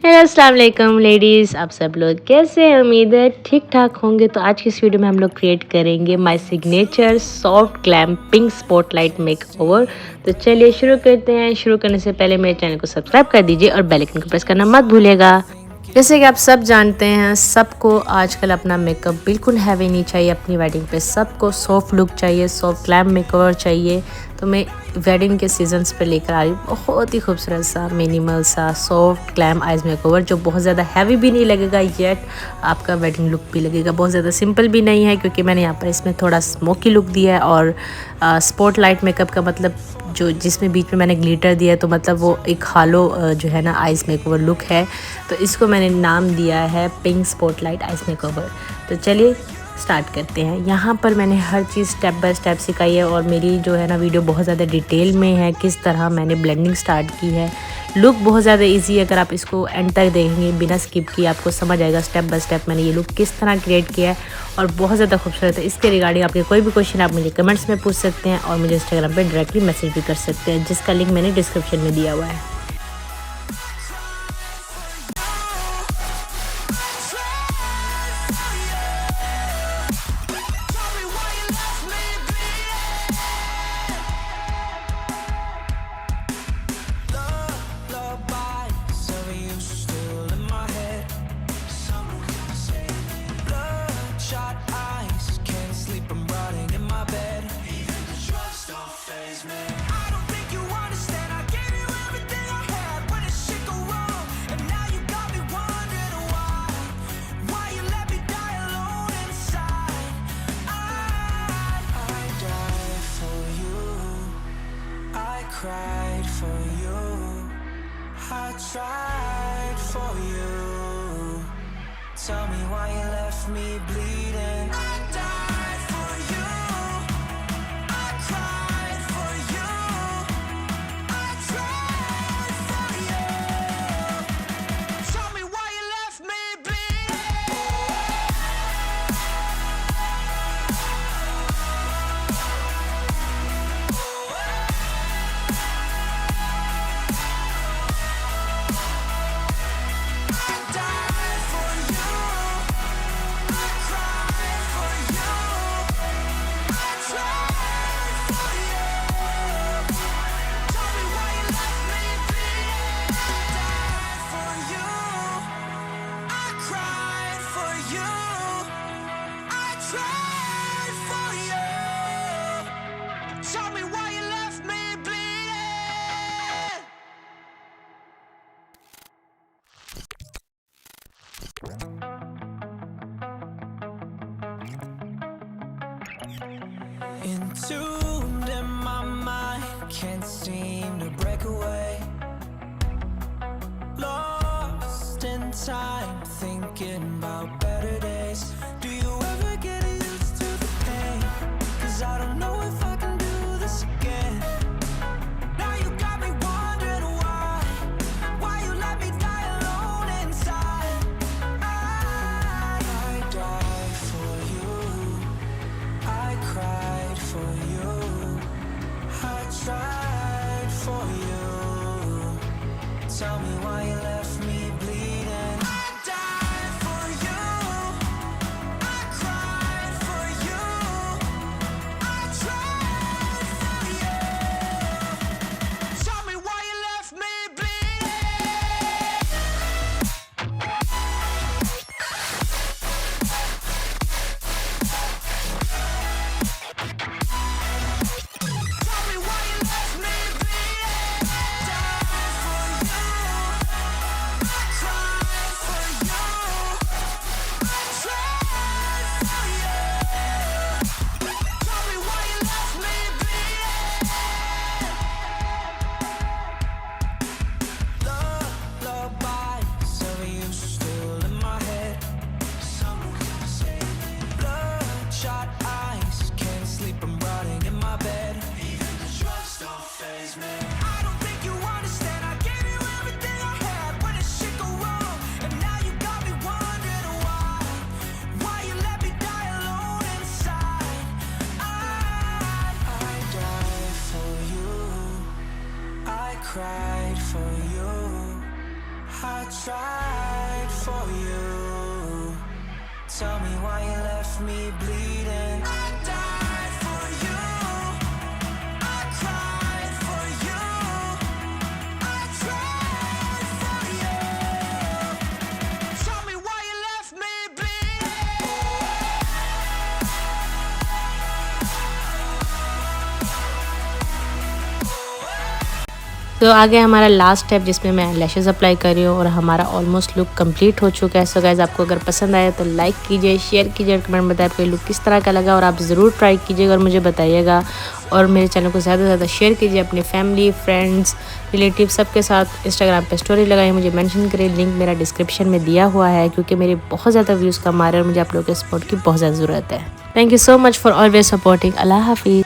Hello अस्सलाम वालेकुम ladies, आप सब लोग कैसे हैं? उम्मीद है ठीक ठाक होंगे। तो आज की इस वीडियो में हम लोग क्रिएट करेंगे my signature soft glam pink spotlight makeover. तो चलिए शुरू करते हैं। शुरू करने से पहले मेरे चैनल को सब्सक्राइब कर दीजिए और बेल आइकन को प्रेस करना मत भूलिएगा। जैसे कि आप सब जानते हैं, सबको आजकल अपना मेकअप बिल्कुल हैवी नहीं चाहिए। अपनी वेडिंग पे सबको सॉफ्ट लुक चाहिए, सॉफ्ट ग्लैम मेकओवर चाहिए। तो मैं वेडिंग के सीजन्स पे लेकर आ रही हूँ बहुत ही खूबसूरत सा मिनिमल सा सॉफ्ट ग्लैम आइज मेकओवर, जो बहुत ज़्यादा हैवी भी नहीं लगेगा येट आपका वेडिंग लुक भी लगेगा। बहुत ज़्यादा सिंपल भी नहीं है, क्योंकि मैंने यहाँ पर इसमें थोड़ा स्मोकी लुक दिया है। और स्पॉटलाइट मेकअप का मतलब जो जिसमें बीच में मैंने ग्लिटर दिया है, तो मतलब वो एक हालो जो है ना आइज मेकओवर लुक है। तो इसको मैंने नाम दिया है पिंक स्पॉटलाइट आइज मेकओवर। तो चलिए स्टार्ट करते हैं। यहाँ पर मैंने हर चीज़ स्टेप बाय स्टेप सिखाई है, और मेरी जो है ना वीडियो बहुत ज़्यादा डिटेल में है, किस तरह मैंने ब्लेंडिंग स्टार्ट की है। लुक बहुत ज़्यादा इजी है, अगर आप इसको एंड तक देखेंगे बिना स्किप किए आपको समझ आएगा स्टेप बाय स्टेप मैंने ये लुक किस तरह क्रिएट किया है, और बहुत ज़्यादा खूबसूरत है। इसके रिगार्डिंग आपके कोई भी क्वेश्चन आप मुझे कमेंट्स में पूछ सकते हैं, और मुझे इंस्टाग्राम पर डायरेक्टली मैसेज भी कर सकते हैं, जिसका लिंक मैंने डिस्क्रिप्शन में दिया हुआ है। Cried for you, I tried for you. Tell me why you left me bleeding. I died for you, I cried for you, I tried for you. Tell me why you left me entombed in my mind, can't seem to break away. Lost in time, thinking about better days. Do you ever get used to the pain? 'Cause I don't know if I can do this again. Now you got me wondering why you let me die alone inside. I died for you, I cried for you, I tried for you. Tell me why you left me bleeding. I tried for you. Tell me why you left me bleeding. I died for you. I cried for you. I tried for you. Tell me why you left me तो आगे हमारा last step जिसमें मैं lashes apply कर रही हूँ और हमारा ऑलमोस्ट लुक कंप्लीट हो चुका है। सो गाइस आपको अगर पसंद आया तो लाइक कीजिए, शेयर कीजिए और कमेंट बताइए आपको ये लुक किस तरह का लगा और आप ज़रूर ट्राई कीजिएगा और मुझे बताइएगा। और मेरे चैनल को ज़्यादा से ज़्यादा शेयर कीजिए अपनी फैमिली, फ्रेंड्स, रिलेटिव सबके साथ। इंस्टाग्राम पे स्टोरी लगाइए, मुझे मेंशन करिए, लिंक मेरा डिस्क्रिप्शन में दिया हुआ है क्योंकि मेरे बहुत ज़्यादा व्यूज़ कम आ रहे हैं और मुझे आप लोगों के सपोर्ट की बहुत ज़्यादा ज़रूरत है। Thank you so much for always supporting. अल्लाह हाफिज़।